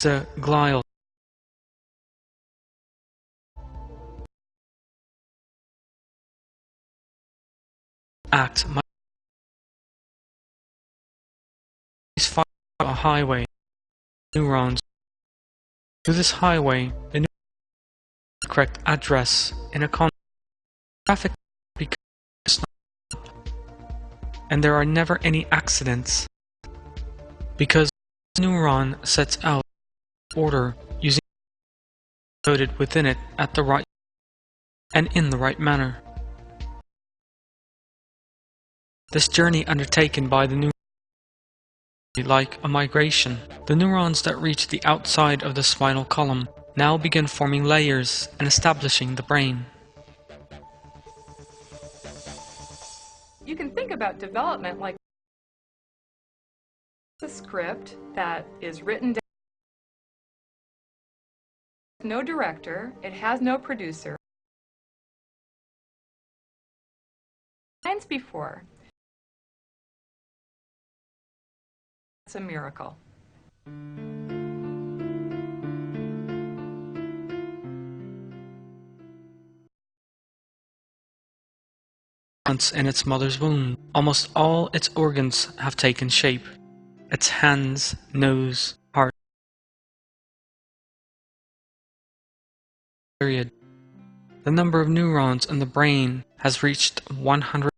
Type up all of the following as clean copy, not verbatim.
the glial act is fired a highway neurons. To this highway, the correct address in a traffic becomes and there are never any accidents because the neuron sets out order using coded within it at the right and in the right manner. This journey undertaken by the neuron like a migration. The neurons that reach the outside of the spinal column now begin forming layers and establishing the brain. You can think about development like a script that is written down. No director, it has no producer. Lines before. It's a miracle. Once in its mother's womb, almost all its organs have taken shape. Its hands, nose, heart. Period. The number of neurons in the brain has reached 100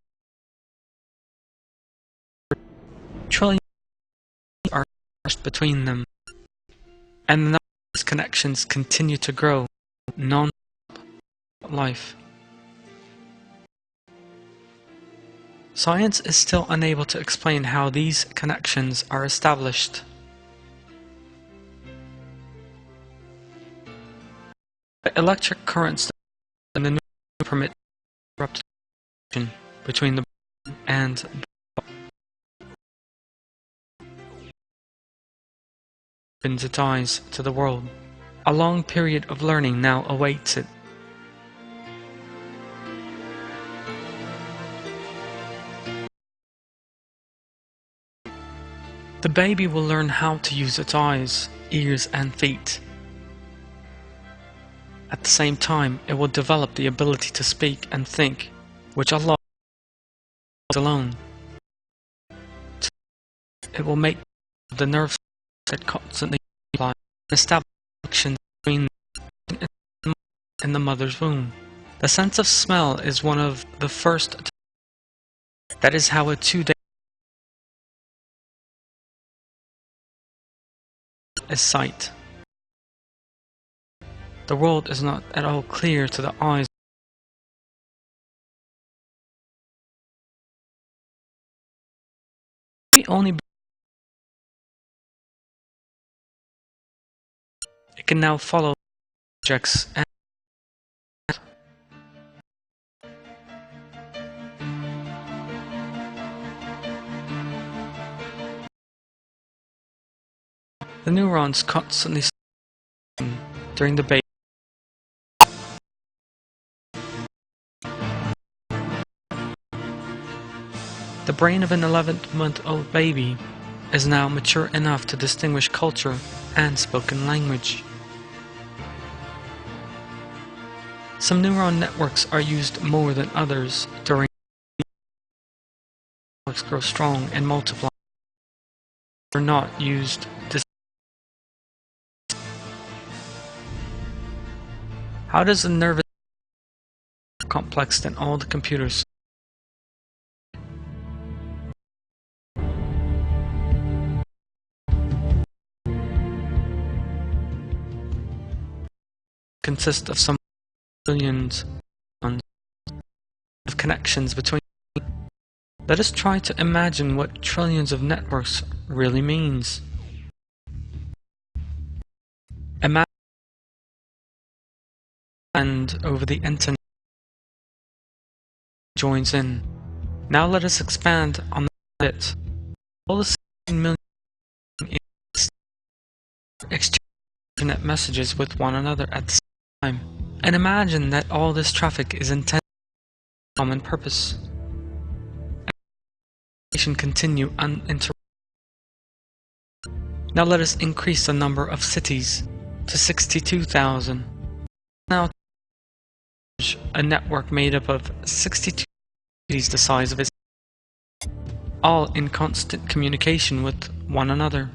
trillion are between them, and the number of these connections continue to grow non-stop life. Science is still unable to explain how these connections are established. The electric currents in the neuron permit disruption between the brain and opens its eyes to the world. A long period of learning now awaits it. The baby will learn how to use its eyes, ears, and feet. At the same time, it will develop the ability to speak and think, which Allah alone. It will make the nerves that constantly apply and establish connections between in the mother's womb. The sense of smell is one of the first. That is how a 2-day is sight. The world is not at all clear to the eyes. It can now follow objects and the neurons constantly during the baby. The brain of an 11-month-old baby is now mature enough to distinguish culture and spoken language. Some neuron networks are used more than others during networks grow strong and multiply. Are not used. How does the nervous system more complex than all the computers? Consist of some billions of connections between. Let us try to imagine what trillions of networks really means. Imagine and over the internet joins in. Now let us expand on it. All the 16 million exchange internet messages with one another at the same time. And imagine that all this traffic is intended for common purpose. Continue uninterrupted. Now let us increase the number of cities to 62,000. Now a network made up of 62 cities the size of its, all in constant communication with one another.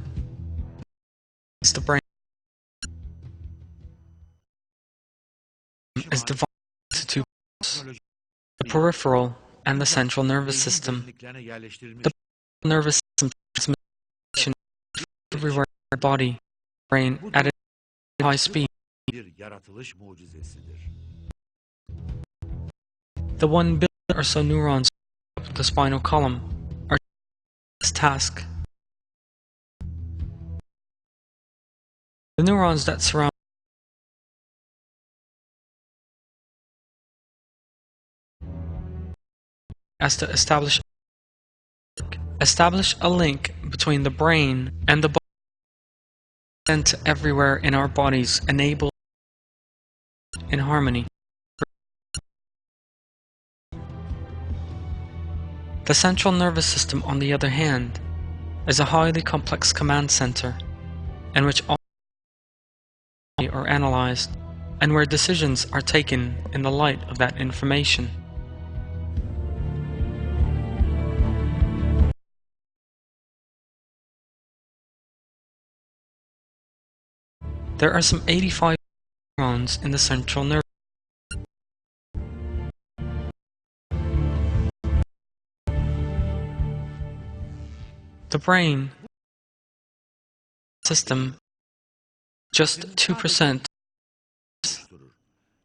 It's the brain is divided into two parts, the peripheral and the central nervous system. The nervous system transmits everywhere in the body, brain at a high speed. The 1 billion or so neurons of the spinal column are this task. The neurons that surround as to establish a link between the brain and the body sent everywhere in our bodies, enable in harmony. The central nervous system, on the other hand, is a highly complex command center in which all are analyzed and where decisions are taken in the light of that information. There are some 85 neurons in the central nervous The brain system, just 2%,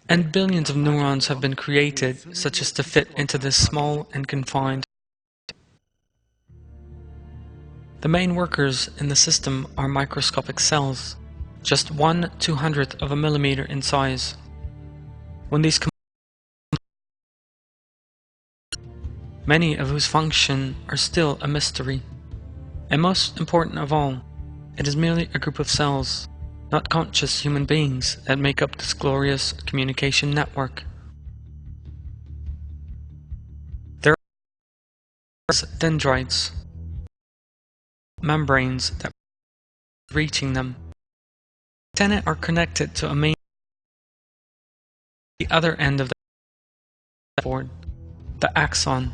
and billions of neurons have been created such as to fit into this small and confined. The main workers in the system are microscopic cells, just 1/200th of a millimeter in size. When these many of whose function are still a mystery. And most important of all, it is merely a group of cells, not conscious human beings, that make up this glorious communication network. There are dendrites, membranes that reaching them. The antennae are connected to a main the other end of the board, the axon,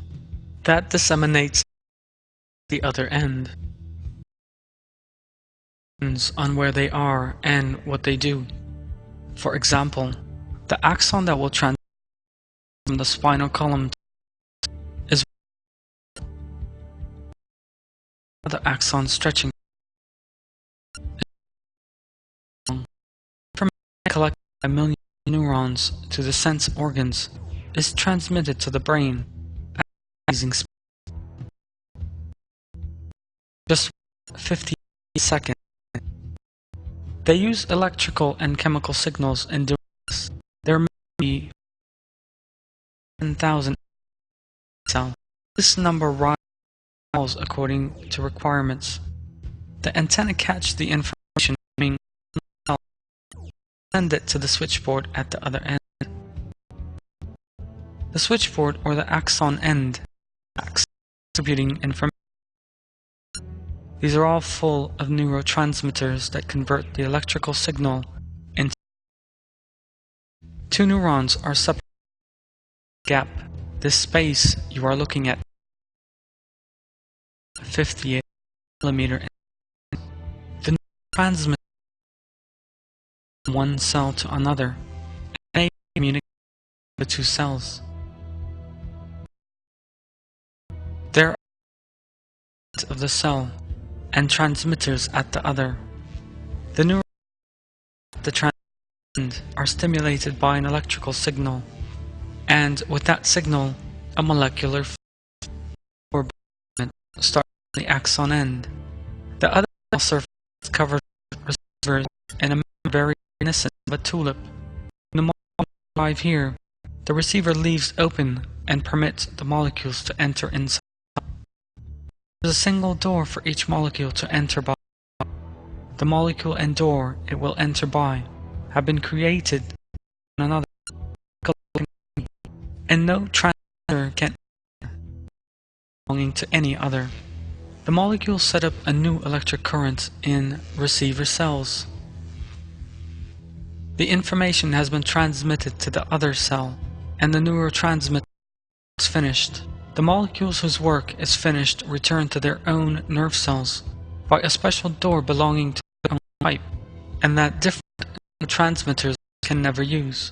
that disseminates the other end on where they are and what they do. For example, the axon that will transfer from the spinal column is the axon stretching from collected by millions of neurons to the sense organs is transmitted to the brain at amazing speed. Just 50 seconds. They use electrical and chemical signals in doing this. There may be 10,000 cells. This number rises according to requirements. The antenna catch the information and send it to the switchboard at the other end. The switchboard or the axon end distributing information. These are all full of neurotransmitters that convert the electrical signal into. Two neurons are separated by a gap. This space you are looking at 58 millimeter. The transmit from one cell to another and communicate the two cells. There are of the cell and transmitters at the other. The neurons at the transmitter are stimulated by an electrical signal, and with that signal, a molecular or starts at the axon end. The other cell surface is covered with receivers in a very reminiscent of a tulip. In the molecule arrive here, the receiver leaves open and permits the molecules to enter inside. There is a single door for each molecule to enter by. The molecule and door it will enter by have been created in another, and no transmitter can enter belonging to any other. The molecules set up a new electric current in receiver cells. The information has been transmitted to the other cell, and the neurotransmitter is finished. The molecules whose work is finished return to their own nerve cells by a special door belonging to their own pipe, and that different neurotransmitters can never use.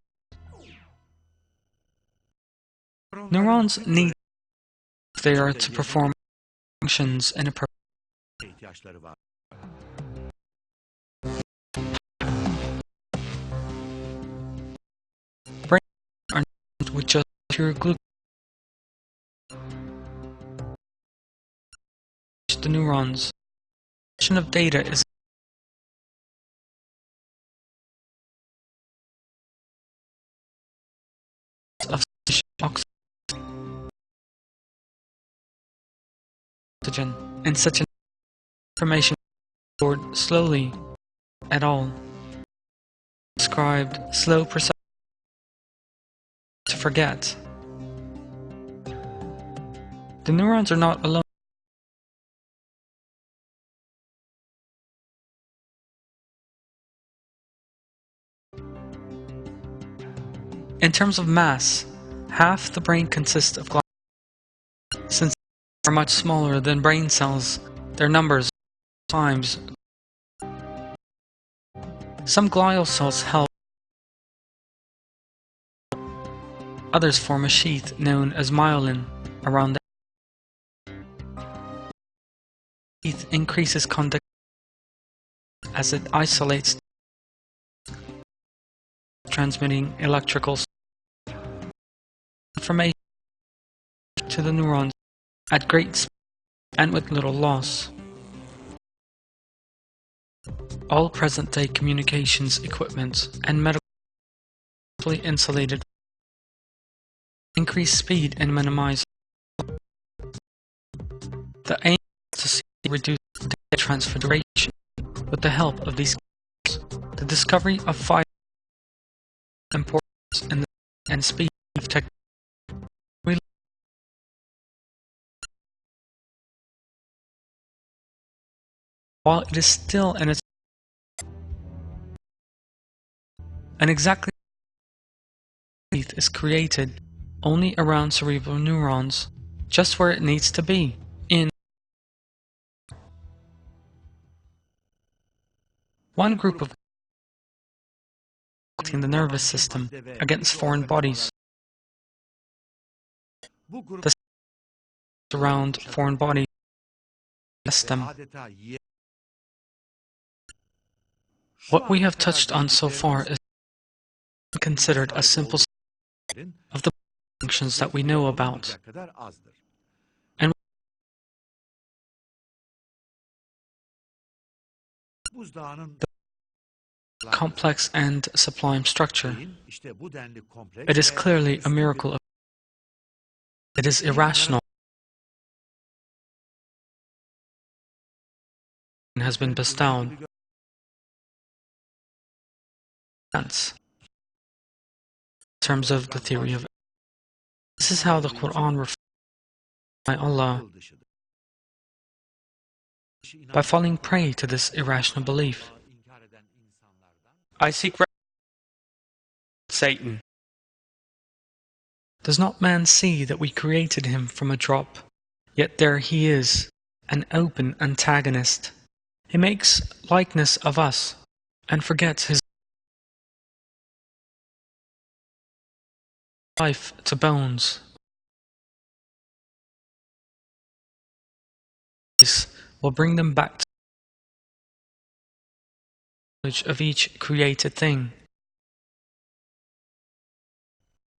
Neurons need if they are to perform functions in a brain are not with just pure glucose. The neurons. The of data is of oxygen, and such an information is stored slowly at all. Described slow perception to forget. The neurons are not alone. In terms of mass, half the brain consists of glial cells. Since they are much smaller than brain cells, their numbers are times. Some glial cells help, others form a sheath known as myelin around the sheath increases conductivity as it isolates, transmitting electrical information to the neurons at great speed and with little loss. All present-day communications equipment and medical insulated increase speed and minimize. The aim is to see reduced data transfer duration with the help of these chemicals. The discovery of fire importance in the and speed of technology. While it is still in its and exactly is created only around cerebral neurons, just where it needs to be, in one group of in the nervous system against foreign bodies. The around foreign bodies system. What we have touched on so far is considered a simple of the functions that we know about, and the complex and sublime structure. It is clearly a miracle. It is irrational and has been bestowed. In terms of the theory of this is how the Quran refers by Allah by falling prey to this irrational belief. I seek Satan. Does not man see that we created him from a drop? Yet there he is, an open antagonist. He makes likeness of us and forgets his life to bones. This will bring them back to the knowledge of each created thing.